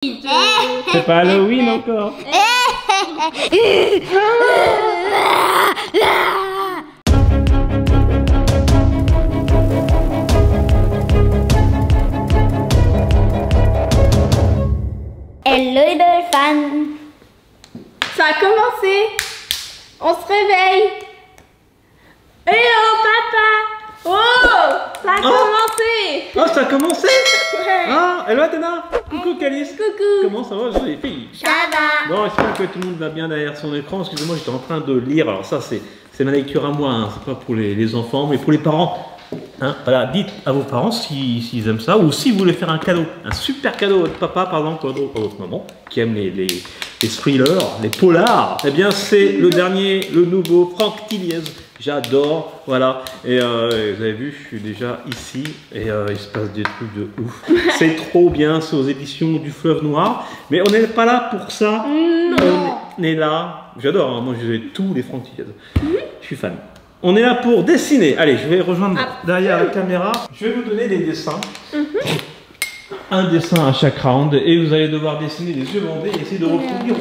C'est pas Halloween encore. Hello les belles fans. Ça a commencé. On se réveille. Hello papa. Oh, ça a commencé. Oh, ça a commencé. Ouais. Ah, hello Athéna. Coucou Calice. Coucou. Comment ça va, les filles? Ça va. Bon, j'espère que tout le monde va bien derrière son écran. Excusez-moi, j'étais en train de lire. Alors ça, c'est ma lecture à moi. Hein. C'est pas pour les enfants, mais pour les parents. Hein, voilà, dites à vos parents s'ils aiment ça, ou si vous voulez faire un cadeau, un super cadeau à votre papa, par exemple, ou à votre maman, qui aime les thrillers, les polars. Eh bien, c'est le nouveau Franck Tilliez. J'adore, voilà. Et vous avez vu, je suis déjà ici et il se passe des trucs de ouf. C'est trop bien, c'est aux éditions du Fleuve Noir. Mais on n'est pas là pour ça. Non. On est là. J'adore, hein, moi j'ai tous les Franck Tilliez. Je suis fan. On est là pour dessiner. Allez, je vais rejoindre derrière la caméra. Je vais vous donner des dessins. Un dessin à chaque round et vous allez devoir dessiner les yeux bandés et essayer de reproduire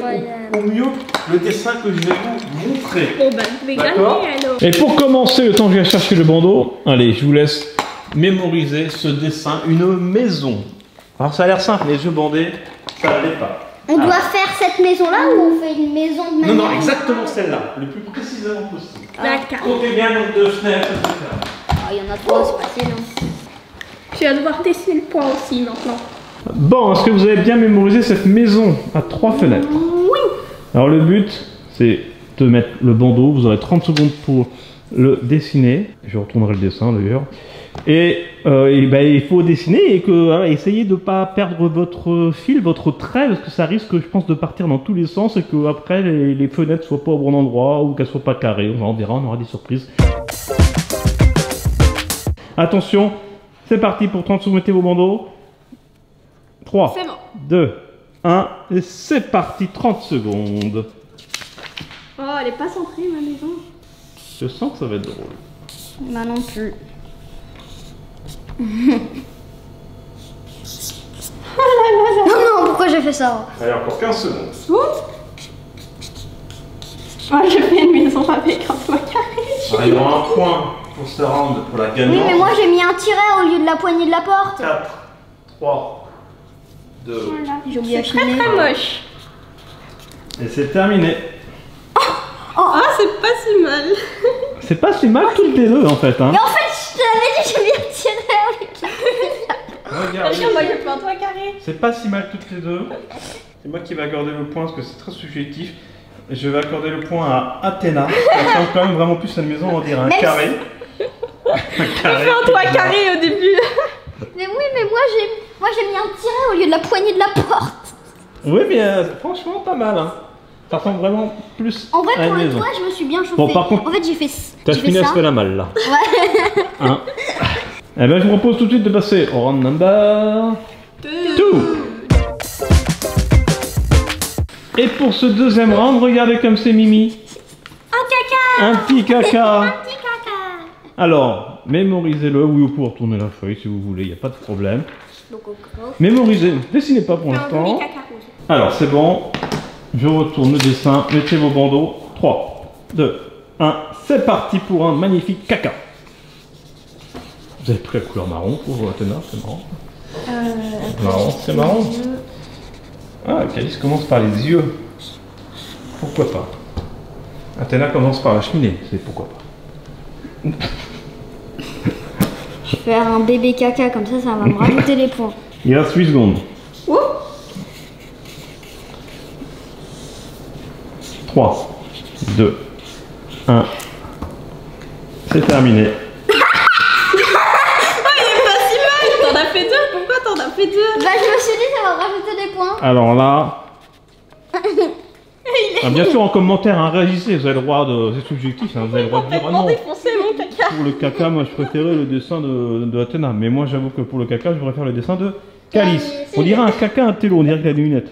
au mieux le dessin que je vais vous montrer. Bon bah je vais gagner alors. Et pour commencer, le temps que je vais chercher le bandeau, allez, je vous laisse mémoriser ce dessin, une maison. Alors ça a l'air simple, les yeux bandés, ça n'allait pas. On doit faire cette maison-là ou on fait une maison de manière... Non, exactement celle-là, le plus précisément possible. D'accord. Comptez bien nombre de fenêtres, etc. Il y en a trois, c'est facile. Hein. Je vais devoir dessiner le point aussi maintenant. Bon, est-ce que vous avez bien mémorisé cette maison à 3 fenêtres? Oui. Alors le but, c'est de mettre le bandeau, vous aurez 30 secondes pour le dessiner. Je retournerai le dessin d'ailleurs. Et ben, il faut dessiner et que voilà, essayez de ne pas perdre votre fil, votre trait, parce que ça risque, je pense, de partir dans tous les sens et que après les fenêtres soient pas au bon endroit ou qu'elles soient pas carrées. On verra, on aura des surprises. Attention, c'est parti pour 30 secondes, mettez vos bandeaux. 3, C'est bon. 2, 1, et c'est parti, 30 secondes. Oh, elle est pas centrée ma maison. Je sens que ça va être drôle. Bah non plus. Non, pourquoi j'ai fait ça? Allez, encore 15 secondes. Oups. Oh, je fais une maison avec un toit carré. Il y aura un point pour ce round pour la gagnante. Oui, mais moi j'ai mis un tiret au lieu de la poignée de la porte. 4, 3, 2, Voilà. J'ai oublié à C'est très filmer. très moche. et c'est terminé. Ah, c'est pas si mal. C'est pas si mal toutes les deux en fait. Hein. Mais en fait, je te l'avais dit, j'ai mis un tiret au lieu de la... Regardez, Regarde, moi je fais un toit carré. c'est pas si mal toutes les deux. C'est moi qui vais accorder le point parce que c'est très subjectif. Je vais accorder le point à Athéna. Elle ressemble quand même vraiment plus à une maison, on dirait un Même carré. Un Je carré. fais un toit carré au début. Mais oui, mais moi j'ai mis un tiret au lieu de la poignée de la porte. Oui, mais franchement, pas mal. Hein. Ça ressemble vraiment plus En vrai, à pour une le maison. toit, je me suis bien chauffée. Bon, par contre, en fait, j'ai fait t'as j'ai fait fini à ça. se faire la malle là. Ouais. Hein. Eh ben, je vous propose tout de suite de passer au round number 2. Et pour ce deuxième round, regardez comme c'est Mimi. Un caca. Un petit caca. Un petit caca. Alors, mémorisez-le. Oui, vous pouvez retourner la feuille si vous voulez, il n'y a pas de problème. Donc, Mémorisez, dessinez pas pour Un l'instant. demi caca rouge. Alors, c'est bon. Je retourne le dessin. Mettez vos bandeaux. 3, 2, 1. C'est parti pour un magnifique caca. Vous avez pris la couleur marron pour Athéna, c'est marrant. Marron, c'est marrant. Ah, Calice commence par les yeux. Pourquoi pas. Athéna commence par la cheminée, c'est pourquoi pas. je vais faire un bébé caca, comme ça va me rajouter les points. Il reste 8 secondes. Ouh. 3, 2, 1. C'est terminé. T'en as fait deux. Pourquoi t'en as fait deux? Bah, je me suis dit, ça va me rajouter des points. Alors là... Ah, bien sûr, en commentaire, hein, réagissez, vous avez le droit de... C'est subjectif, hein, vous avez le droit de dire ah non. Défoncé mon caca. Pour le caca, moi je préférais le dessin de Athéna. Mais moi j'avoue que pour le caca, je préfère le dessin de Calice. On dirait un caca, un télo, on dirait qu'il a des lunettes.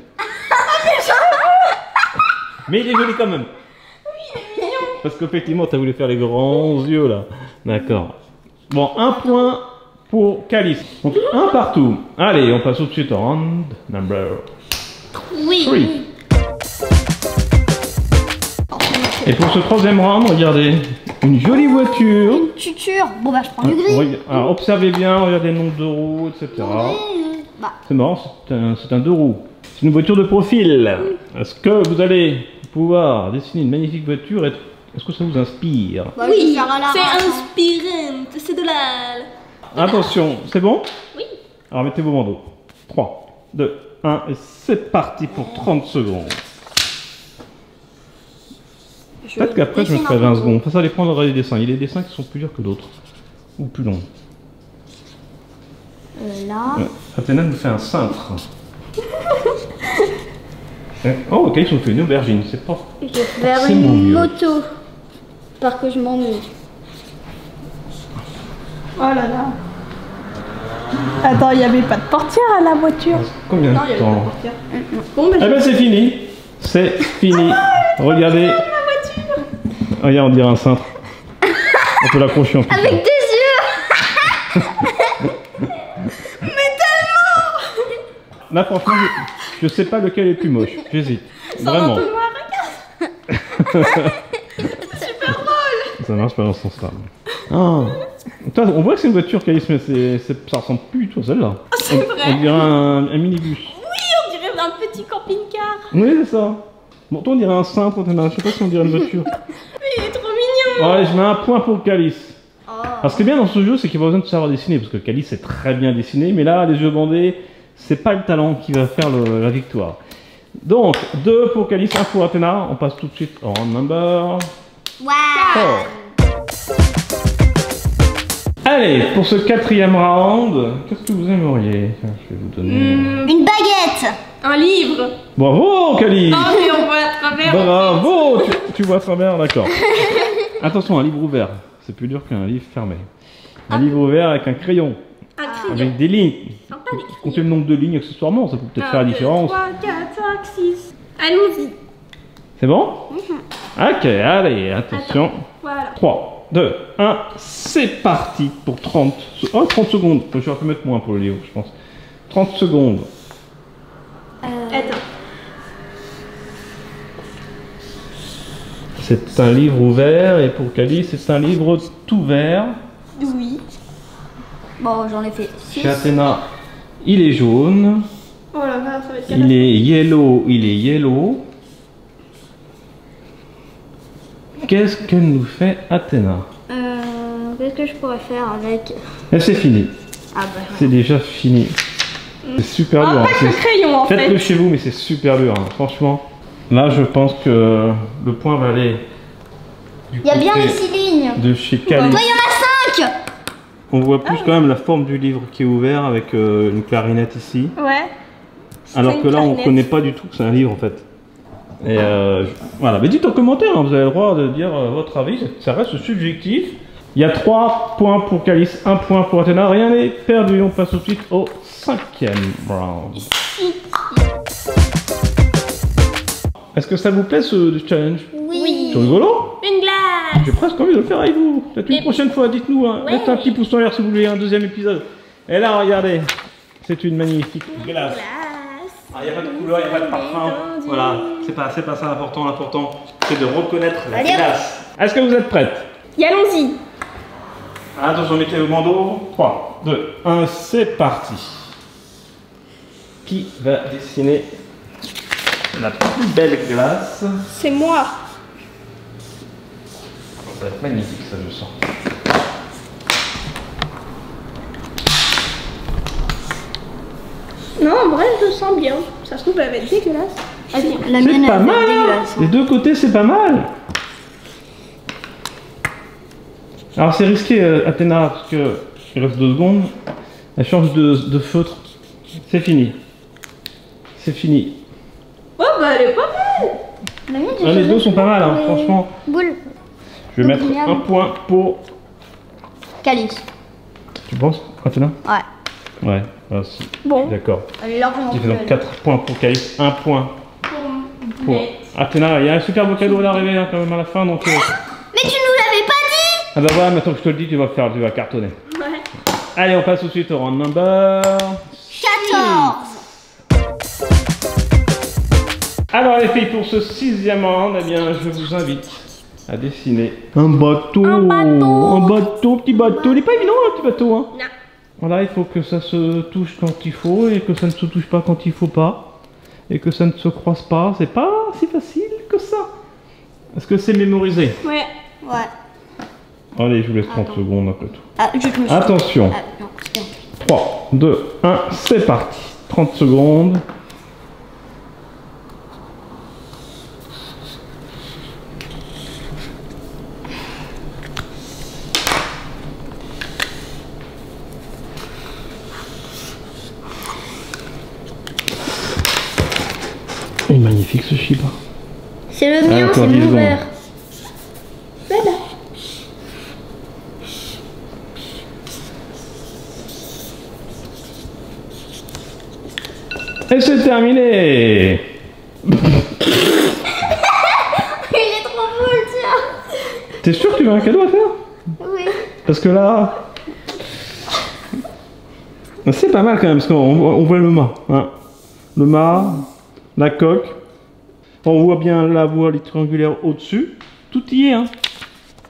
Mais il est joli quand même. Oui, il est mignon. Parce qu'effectivement, t'as voulu faire les grands yeux là. D'accord. Bon, un point pour Calice. Donc un partout. Allez, on passe tout de suite au round number Oui. Three. Et pour ce troisième round, regardez, une jolie voiture. Une tuture. Bon bah je prends le gris. Alors, observez bien, regardez le nombre de roues, etc. Bah, C'est marrant, c'est un deux roues. C'est une voiture de profil. Est-ce que vous allez pouvoir dessiner une magnifique voiture et est-ce que ça vous inspire? bah, je vais Oui, faire à la c'est rage, hein. inspirant, c'est de la... Attention, c'est bon? Oui. Alors mettez vos bandeaux. 3, 2, 1 et c'est parti pour 30 secondes. Peut-être qu'après je me ferai 20 secondes. Enfin, ça dépend des dessins. Il y a des dessins qui sont plus durs que d'autres. Ou plus longs. Là. Athéna nous fait un cintre. Oh, ok, ils ont fait une aubergine. C'est pas... Je vais faire C'est mon une mieux. moto. Par que je m'ennuie. Oh là là. Attends, il n'y avait pas de portière à la voiture. Combien Non, il n'y de avait pas de temps? portière. Bon, bah, Eh ben c'est fini. C'est fini. Regardez. la voiture. Regarde, on dirait un cintre. On peut l'accrocher en plus. Avec des yeux. Là, franchement, je sais pas lequel est le plus moche. J'hésite. Sans Vraiment. entonnoir, regarde. Super drôle. Ça marche pas dans ce sens-là. Ah. Toi, on voit que c'est une voiture, Calice, mais ça ressemble plus du tout à celle-là. C'est vrai. On dirait un minibus. On dirait un petit camping-car. Oui, c'est ça. Bon, toi, on dirait un cintre. Je sais pas si on dirait une voiture. Mais il est trop mignon. Bon, allez, je mets un point pour Calice. Oh. Alors, ce qui est bien dans ce jeu, c'est qu'il n'y a pas besoin de savoir dessiner, parce que Calice est très bien dessiné, mais là, les yeux bandés, c'est pas le talent qui va faire la victoire. Donc, 2 pour Calice, 1 pour Athéna. On passe tout de suite au round number Wow. 4. Allez, pour ce quatrième round, qu'est-ce que vous aimeriez? Tiens, je vais vous donner... Une baguette. Un livre. Bravo, Calice! Oh, mais on voit à travers. Bravo! Tu vois très bien, d'accord. Attention, un livre ouvert. C'est plus dur qu'un livre fermé. Un livre ouvert avec un crayon, Un crayon. avec des lignes. Sympa, les crayons. Comptez le nombre de lignes accessoirement, ça peut peut-être faire la différence. 3, 4, 5, 6. Allons-y. C'est bon? Ok, allez, attention. Voilà. 3, 2, 1, c'est parti pour 30 secondes. Je vais mettre moins pour le livre, je pense. 30 secondes. Attends. C'est un livre ouvert et pour Calice, c'est un livre tout vert. Oui. Bon, j'en ai fait 6. Chez Athéna, il est jaune. Oh là là, ça va être Il est yellow. Qu'est-ce qu'elle nous fait, Athéna? Qu'est-ce que je pourrais faire avec... Et c'est fini. Ah bah... C'est déjà fini. C'est super dur. Ah, hein. pas que le crayon en Faites-le fait. chez vous, mais c'est super dur. Hein. Franchement, là, je pense que le point va aller. Du Il y a bien côté les 6 lignes. de chez Calice. Toi, il y en a 5. On voit plus quand même la forme du livre qui est ouvert avec une clarinette ici. Ouais. Alors C'est que une là, on clarinette. connaît pas du tout que c'est un livre en fait. Et voilà, mais dites en commentaire, hein, vous avez le droit de dire votre avis, ça reste subjectif. Il y a 3 points pour Calice, 1 point pour Athéna, rien n'est perdu. On passe tout de suite au 5e round. Est-ce que ça vous plaît ce challenge? Oui. C'est rigolo? Une glace. J'ai presque envie de le faire avec vous. Peut-être une Mais- prochaine fois, dites-nous. Hein. Ouais. Mettez un petit pouce en l'air si vous voulez un deuxième épisode. Et là, regardez, c'est une magnifique glace. Il n'y a pas de couleur, il n'y a pas de parfum. Voilà, c'est pas ça l'important. L'important, c'est de reconnaître la Allez, hop. glace. Est-ce que vous êtes prêtes? Et allons-y. Attention, mettez vos bandeaux. 3, 2, 1, c'est parti. Qui va dessiner la plus belle glace? C'est moi. Ça va être magnifique, ça, je sens. Non, en vrai, je sens bien. Ça se trouve, elle va être dégueulasse. Vas-y. La C'est mienne, pas elle va mal, être hein. dégueulasse. Les deux côtés, c'est pas mal. Alors c'est risqué, Athéna, parce que il reste 2 secondes. Elle change de feutre. C'est fini. C'est fini. Oh, bah elle est pas mal. La mienne, j'ai Ah, les choisi deux sont pas mal, hein, les franchement. Boules. Je vais mettre Oubliable. 1 point pour... Calice. Tu penses, Athéna? Ouais. Ouais, ah, si. Bon. D'accord. Elle est largement Tu plus fais donc belle. 4 points pour Calice, 1 point pour Mais- Athéna. Il y a un super beau cadeau d'arriver hein, quand même à la fin, donc... Mais tu nous l'avais pas dit. Ah bah voilà, maintenant que je te le dis, tu vas cartonner. Ouais. Allez, on passe tout de suite au round number 14. Alors les filles, pour ce 6e round, eh bien, je vous invite à dessiner un bateau. Un bateau, petit bateau. Il n'est pas évident, un petit bateau. Hein. Non. Voilà, il faut que ça se touche quand il faut et que ça ne se touche pas quand il faut pas. Et que ça ne se croise pas. C'est pas si facile que ça. Est-ce que c'est mémorisé? Ouais. Ouais. Allez, je vous laisse 30 secondes après tout. Ah, je touche. Attention. Ah, non, c'est bon. 3, 2, 1, c'est parti. 30 secondes. Il est magnifique ce Shiba. C'est le mien, Attends, c'est 10 mon secondes. verre. Voilà. Et c'est terminé. Il est trop beau le tien. T'es sûr que tu veux un cadeau à faire? Oui. Parce que là... C'est pas mal quand même, parce qu'on voit le mât. Hein. Le mât, la coque. On voit bien la voile triangulaire au-dessus. Tout y est. Hein.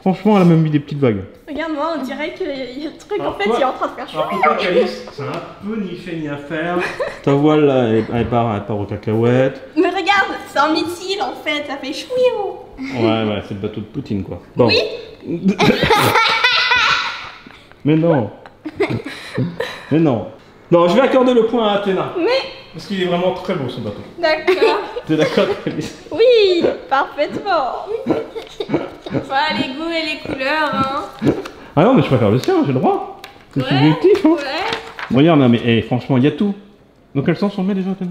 Franchement, elle a même mis des petites vagues. Regarde-moi, on dirait qu'il y a le truc, Alors, en fait, toi- il est en train de faire Alors chaud. pour toi, Calice, c'est un peu ni fait ni à faire. Ta voile là, elle part aux cacahuètes. Mais regarde, c'est un missile, en fait, ça fait chouiou. Ouais, c'est le bateau de Poutine quoi. Bon. Oui. Mais non. Mais non. Non, je vais accorder le point à Athéna. Mais, Parce qu'il est vraiment très beau ce bateau. d'accord. T'es d'accord, Calice? Oui, parfaitement. Voilà les goûts et les couleurs, hein. Ah non, mais je préfère le sien, j'ai le droit. C'est Ouais, subjectif. Hein. ouais. Regarde, non, mais franchement, il y a tout. Dans quel sens on le met déjà, Athéna?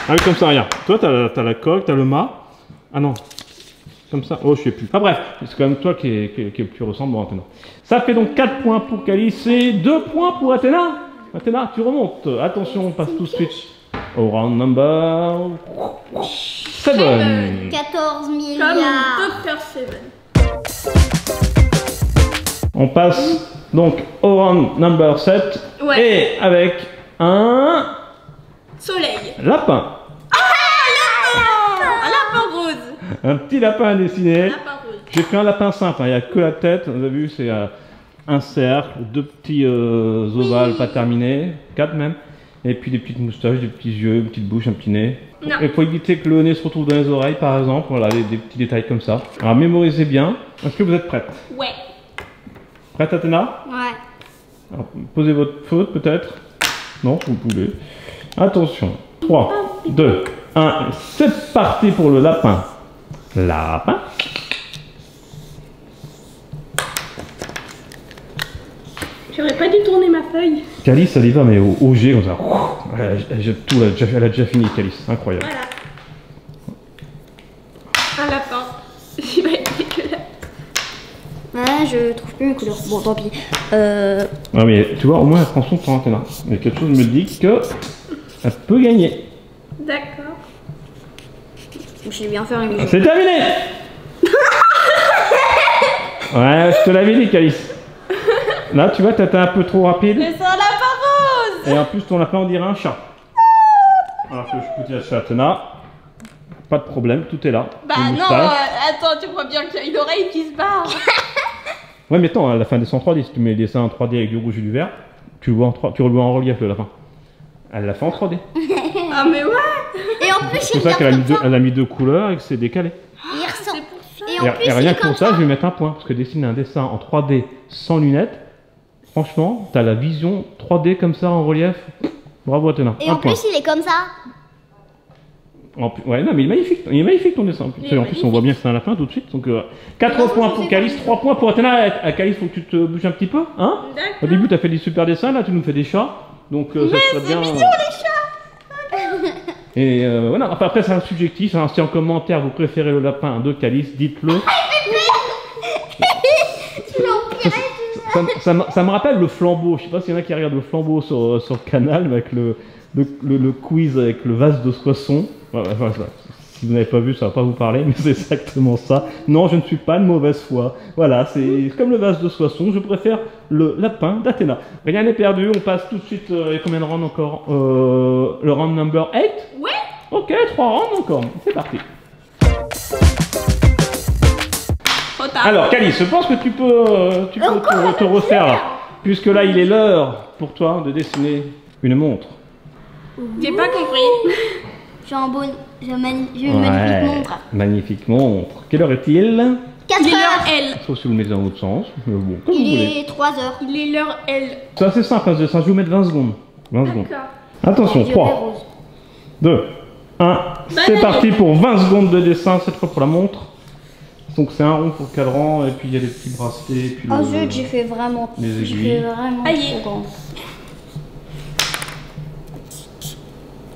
Ah oui, comme ça, regarde. Toi, t'as la coque, t'as le mât. Ah non. Comme ça. Oh, je sais plus. Ah bref, c'est quand même toi qui est le plus ressemblant, Athéna. Ça fait donc 4 points pour Calice et 2 points pour Athéna. Athéna, tu remontes. Attention, on passe tout de suite au round number 7. 14 Comme milliards. Dr. Seven. On passe donc au round number 7. Ouais. Et avec un Soleil. lapin. Un lapin rose. Un petit lapin à dessiner. Lapin rose. J'ai fait un lapin simple, hein. Il n'y a que la tête. Vous avez vu, c'est un cercle, 2 petits ovales pas terminés, 4 même. Et puis des petites moustaches, des petits yeux, une petite bouche, un petit nez. Non. Et pour éviter que le nez se retrouve dans les oreilles, par exemple, voilà, des petits détails comme ça. Alors mémorisez bien. Est-ce que vous êtes prête? Ouais. Prête, Athéna? Ouais. Alors, posez votre faute peut-être. Non, vous pouvez. Attention. 3, 2, 1, c'est parti pour le lapin. Lapin. J'aurais pas dû tourner ma feuille. Calice, elle y va, mais au jet, comme ça. Elle jette tout, elle a déjà fini, Calice. Incroyable. Voilà. Un lapin. Il va être dégueulasse. Ouais, je trouve plus mes couleurs. Bon, tant pis. Ah, mais tu vois, au moins, elle prend son temps, Athéna. Mais quelque chose me dit que elle peut gagner. D'accord. Je vais bien faire une musique. C'est terminé. Ouais, je te l'avais dit, Calice. Là, tu vois, t'étais un peu trop rapide. Mais c'est un lapin rose. Et en plus, ton lapin, on dirait un chat. Alors que je peux dire à Athéna, pas de problème, tout est là. Bah Une non, moustache. attends, tu vois bien qu'il y a une oreille qui se barre. Ouais, mais attends, à la fin des 103D, si tu mets le dessin en 3D avec du rouge et du vert, tu le vois en relief, le lapin. Elle l'a fait en 3D. Ah mais ouais. Et en plus, C'est il pour ça qu'elle a regarde mis comme ça. elle a mis 2 couleurs et que c'est décalé. Il ressemble. C'est pour ça. Et en plus, Et rien il est que pour comme ça, je vais mettre un point. Parce que dessiner un dessin en 3D sans lunettes, franchement, t'as la vision 3D comme ça en relief. Bravo Athéna. Et Un en point. plus, il est comme ça. Ouais, non, mais il est magnifique ton dessin. Il est En plus, on voit bien que c'est un lapin tout de suite. Donc, 4 points pour Calice, 3 points pour Athéna. Calice, faut que tu te bouges un petit peu. Hein? Au D'accord. début, t'as fait des super dessins, là, tu nous fais des chats. Donc, ça serait bien. mignon, les chats. Et voilà, enfin, après, c'est un subjectif. Hein. Si en commentaire vous préférez le lapin de Calice, dites-le. Tu l'as empiré. Ça me rappelle le flambeau. Je sais pas s'il y en a qui regardent le flambeau sur le canal avec le quiz avec le vase de Soissons. Voilà. Si vous n'avez pas vu, ça va pas vous parler, mais c'est exactement ça. Non, je ne suis pas de mauvaise foi. Voilà, c'est comme le vase de Soissons. Je préfère le lapin d'Athéna. Rien n'est perdu. On passe tout de suite. Il y a combien de rounds encore le round number 8? Ouais. Ok, 3 rounds encore. C'est parti. Trop tard. Alors, Calice, je pense que tu peux te refaire là. Puisque là, il est l'heure pour toi de dessiner une montre. J'ai pas compris. J'ai une magnifique montre. Magnifique montre. Quelle heure est-il? 4 Il est heures. l'heure L. Sauf si vous le mettez dans l'autre sens. Mais bon, comme vous Il voulez. est 3 heures. Il est l'heure L. C'est assez simple, hein, ce dessin. Je vais vous mettre 20 secondes. 20 secondes. D'accord. Attention, Violet 3, rose. 2, 1. C'est parti pour 20 secondes de dessin, cette fois pour la montre. Donc c'est un rond pour le cadran, et puis il y a des petits bracelets. Et puis Oh zut, j'ai fait vraiment. les J'ai aiguilles. fait vraiment Aïe. trop grand.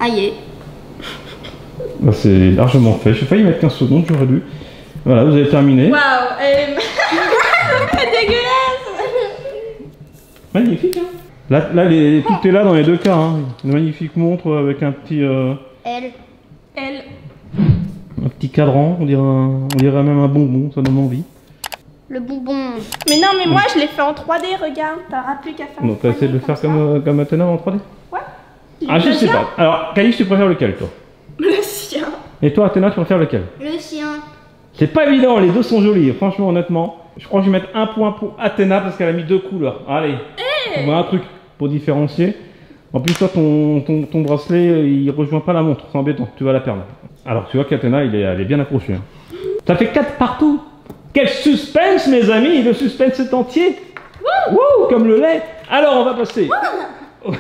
Aïe. Bah, c'est largement fait. J'ai failli mettre 15 secondes, j'aurais dû. Voilà, vous avez terminé. Waouh, elle est c'est dégueulasse. Magnifique, hein. Là, tout est là dans les deux cas. Hein. Une magnifique montre avec un petit, Elle. Elle. un petit cadran. On dirait même un bonbon, ça donne envie. Le bonbon. Mais non, mais moi je l'ai fait en 3D, regarde. T'auras plus qu'à faire. Donc t'as essayé de le faire ça. comme Athéna en 3D? Ouais. Ah, je sais pas. Alors, Calice, tu préfères lequel, toi? Le sien. Et toi, Athéna, tu préfères lequel? Le sien. C'est pas évident, les deux sont jolis, franchement, honnêtement. Je crois que je vais mettre un point pour Athéna parce qu'elle a mis 2 couleurs. Allez, on voit un truc pour différencier. En plus, toi, ton bracelet, il rejoint pas la montre, c'est embêtant, tu vas la perdre. Alors, tu vois qu'Athéna, elle est bien accrochée. Hein. Ça fait 4 partout. Quel suspense, mes amis, le suspense est entier. Wouh, comme le lait. Alors, on va passer au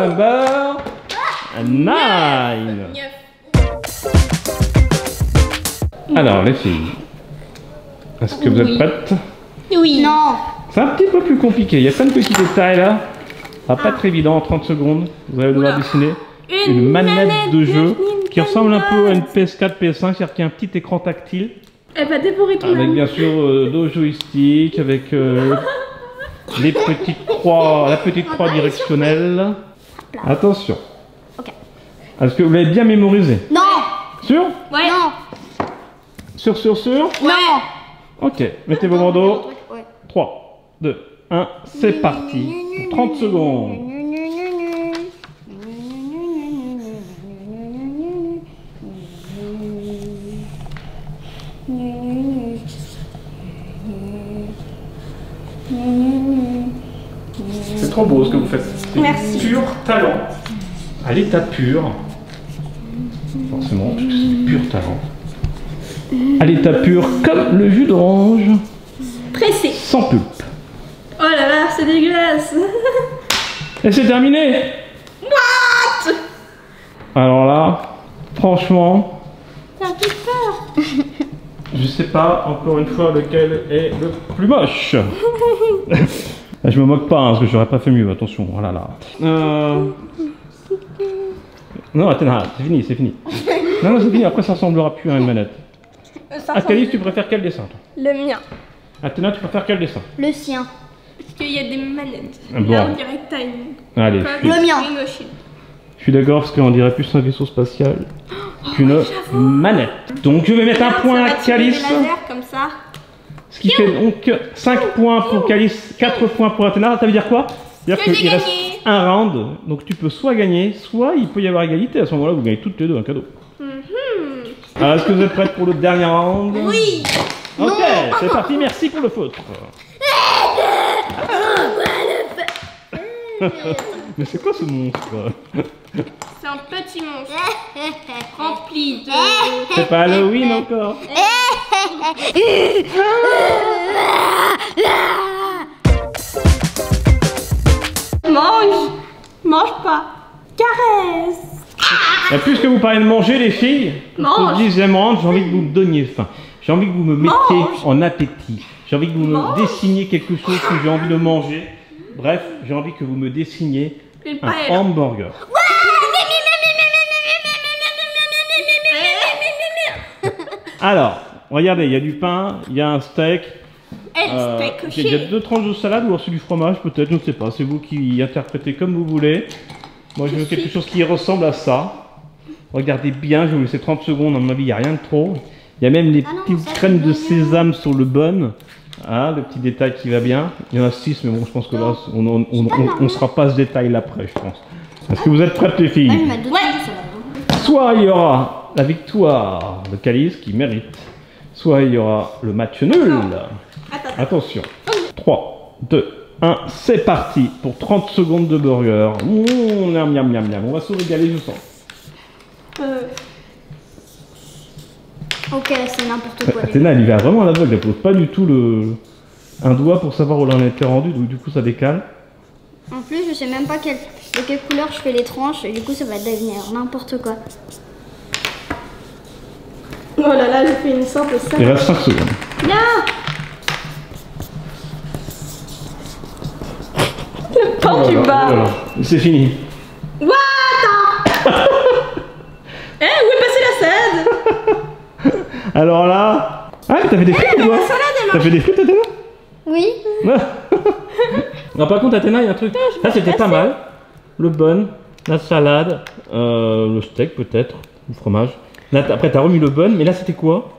number 9. 9. Alors, les filles, est-ce que vous êtes prêtes? Oui. Non. C'est un petit peu plus compliqué, il y a plein de petits détails là. Ça va pas être évident en 30 secondes. Vous allez devoir Oula. dessiner une manette de jeu qui ressemble un peu à une PS4, PS5, c'est-à-dire qu'il y a un petit écran tactile. Elle va dévorer ton Avec ami. bien sûr 2 joysticks, avec les petites croix, la petite croix directionnelle. Attention. Ok. Est-ce que vous l'avez bien mémorisé? Non. Sûr? Ouais. Non. Sûr? Non. Ok, mettez vos bandeaux. Ouais. 3, 2, 1, c'est parti. 30 secondes. C'est trop beau ce que vous faites. C'est Merci. pur talent. À l'état pur. Forcément, parce que c'est pur talent. À l'état pur, comme le jus d'orange, Pressé. sans pulpe. Oh là là, c'est dégueulasse. Et c'est terminé. What? Alors là, franchement, Ça fait peur. je sais pas encore une fois lequel est le plus moche. Je me moque pas, hein, parce que j'aurais pas fait mieux, attention, oh là là. Non, attends, c'est fini, c'est fini. Non, c'est fini, après ça ressemblera plus à une manette. Calice, tu préfères quel dessin, toi? Le mien. Athéna, tu préfères quel dessin? Le sien. Parce qu'il y a des manettes. Bon. Là, on dirait que t'as une. Allez, Le mien. Une machine. je suis d'accord, parce qu'on dirait plus un vaisseau spatial qu'une manette. Donc je vais mettre un point à Ça va tirer Calice. des lasers comme ça. Ce qui fait donc 5 points pour Calice, 4 points pour Athéna. Ça veut dire quoi? C'est-à-dire Que j'ai qu'il reste gagné. un round, donc tu peux soit gagner, soit il peut y avoir égalité. À ce moment-là, vous gagnez toutes les deux un cadeau. Alors, est-ce que vous êtes prêtes pour le dernier round? Oui. Ok, c'est parti, merci pour le faute. Mais c'est quoi ce monstre? C'est un petit monstre. Rempli de. C'est pas Halloween encore. Mange. Mange pas. Caresse. Et puisque vous parlez de manger, les filles, Mange. au 10e round, j'ai envie que vous me donniez faim. J'ai envie que vous me mettiez Mange. en appétit. J'ai envie que vous me Mange. dessiniez quelque chose que j'ai envie de manger. Bref, j'ai envie que vous me dessiniez Une un paella. hamburger. Alors, regardez, il y a du pain, il y a un steak. Steak Il y a haché. 2 tranches de salade ou alors c'est du fromage peut-être, je ne sais pas. C'est vous qui interprétez comme vous voulez. Moi je veux quelque chose qui ressemble à ça. Regardez bien, je vais vous laisser 30 secondes, à mon avis il n'y a rien de trop. Il y a même les Ah non, petites ça, graines de c'est mignon. sésame sur le bun. Ah, le petit détail qui va bien. Il y en a 6, mais bon, je pense que là, on ne sera pas ce détail là après, je pense. Est-ce que vous êtes prêtes les filles? Moi, je vais mettre 2 Ouais. soit il y aura la victoire de Calice qui mérite, soit il y aura le match nul. Attends. Attention. 3, 2, 1, c'est parti pour 30 secondes de burger. Miam, miam, miam, miam. On va se régaler, je sens. Ok, c'est n'importe quoi. Athéna, elle y va vraiment à l'aveugle. Elle pose pas du tout un doigt pour savoir où l'on était rendu, donc du coup ça décale. En plus, je sais même pas de quelle couleur je fais les tranches, et du coup, ça va devenir n'importe quoi. Oh là là, j'ai fait une simple Il salade. reste 5 secondes. Non! Le pain du bas. C'est fini. What? Eh, où est passée la salade? Alors là... Ah, mais t'as fait des frites ou La quoi? salade, elle T'as fait des frites, Athéna? Oui? Non, par contre, Athéna, il y a un truc. Là, c'était pas mal. Le bun, la salade, le steak peut-être, le fromage. Là, après, t'as remis le bun, mais là, c'était quoi?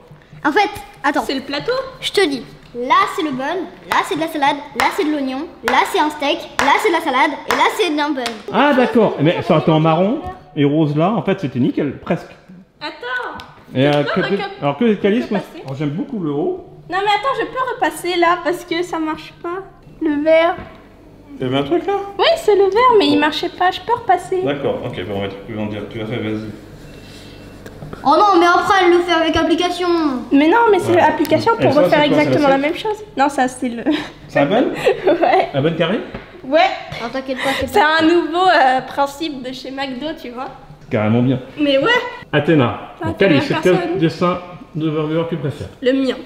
En fait, attends, C'est le plateau? je te dis. Là, c'est le bun, là, c'est de la salade, là, c'est de l'oignon, là, c'est un steak, là, c'est de la salade, et là, c'est d'un bun. Ah, d'accord. Mais ça aurait été en marron et rose là. En fait, c'était nickel, presque. Attends. Et, peux alors que Calice, moi, repasser alors, j'aime beaucoup le haut. Non mais attends, je peux repasser là parce que ça marche pas. Le verre. Il y avait un truc là? Oui, c'est le verre, mais il marchait pas. Je peux repasser. D'accord, ok, bon, on va être plus en dire. Tu l'as fait, vas-y. Oh non, mais après, elle le fait avec application. Mais non, mais c'est Ouais. l'application Et pour ça, refaire c'est quoi, c'est exactement la la même chose. Non, ça c'est le. C'est un bun? Ouais. Un bun carré? Ouais. Oh, t'inquiète pas, c'est C'est pas. un nouveau principe de chez McDo, tu vois. Carrément bien. Mais ouais, Athéna, Pas Calice, première c'est quel personne. dessin de burger tu préfères? le mien.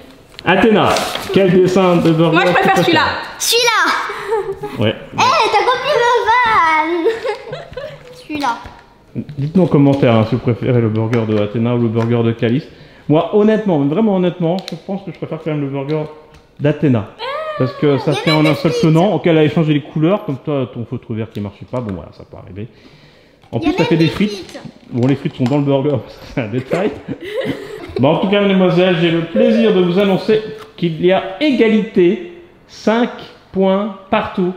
Athéna, quel dessin de burger Moi je tu préfère celui-là. Celui-là. Ouais. Eh, t'as copié le van. Celui-là. Dites-nous en commentaire hein, si vous préférez le burger de Athéna ou le burger de Calice. Moi, honnêtement, mais vraiment honnêtement, je pense que je préfère quand même le burger d'Athéna. Parce que ça tient en un seul tenant, auquel elle a échangé les couleurs, comme toi, ton feutre vert qui marchait pas, bon voilà, ça peut arriver. En plus, ça fait des frites. Bon, les frites sont dans le burger, ça c'est un détail. Bon, en tout cas, mesdemoiselles, j'ai le plaisir de vous annoncer qu'il y a égalité, 5 points partout.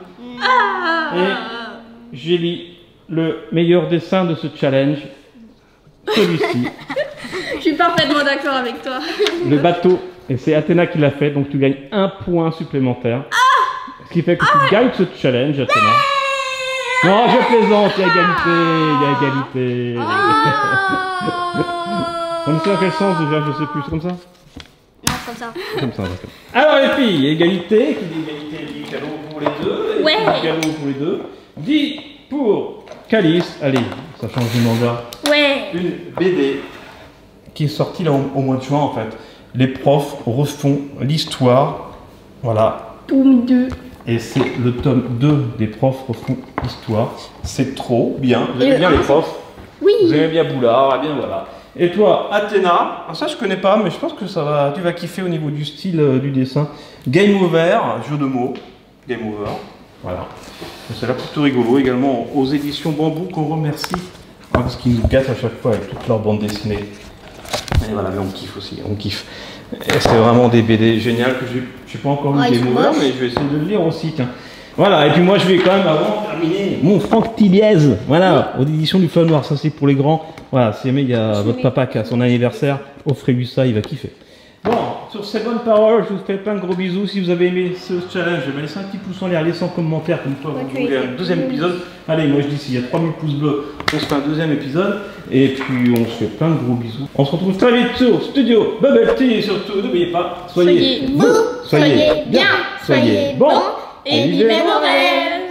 Et j'élis le meilleur dessin de ce challenge, celui-ci. Je suis parfaitement d'accord avec toi. Le bateau, et c'est Athéna qui l'a fait, donc tu gagnes 1 point supplémentaire. Ce qui fait que tu gagnes ce challenge, Athéna. Non, je plaisante, il y a égalité, il y a égalité. Ça me sert à quel sens déjà, je sais plus, c'est comme ça? Non, comme ça. Comme ça, d'accord. Alors les filles, égalité, qui dit égalité dit cadeau pour les deux. Ouais. Et cadeau pour les deux. Dit pour Calice, allez, ça change du manga. Ouais. Une BD qui est sortie là au mois de juin en fait. Les profs refont l'histoire, voilà. Boum 2. Et c'est le tome 2 des profs refont l'histoire. C'est trop bien. Vous aimez Et bien le les un, profs? Oui. Vous aimez bien Boulard, eh bien voilà. Et toi, Athéna, ça je connais pas, mais je pense que ça va, tu vas kiffer au niveau du style du dessin. Game over, jeu de mots, game over, voilà. C'est là plutôt rigolo, également aux éditions Bambou qu'on remercie, hein, parce qu'ils nous gâtent à chaque fois avec toute leur bande dessinée. Et voilà, mais on kiffe aussi, on kiffe. Et c'est vraiment des BD géniales que je n'ai pas encore lu Ouais, ils Game sont over, moches. mais je vais essayer de le lire aussi, tiens. Voilà, et puis moi je vais quand même avant terminer mon Franck Tilliez, voilà, aux éditions du Fun Noir, ça c'est pour les grands. Voilà, si jamais il y a votre papa qui a son anniversaire, offrez-lui ça, il va kiffer. Bon, sur ces bonnes paroles, je vous fais plein de gros bisous. Si vous avez aimé ce challenge, laissez un petit pouce en l'air, laissez en commentaire comme quoi vous voulez un deuxième épisode. Allez, moi je dis s'il y a 3000 pouces bleus, on se fait un deuxième épisode. Et puis on se fait plein de gros bisous. On se retrouve très vite sur Studio Bubble Tea et surtout n'oubliez pas, soyez Soyez beaux, soyez bien, soyez bons, et vivez vos rêves.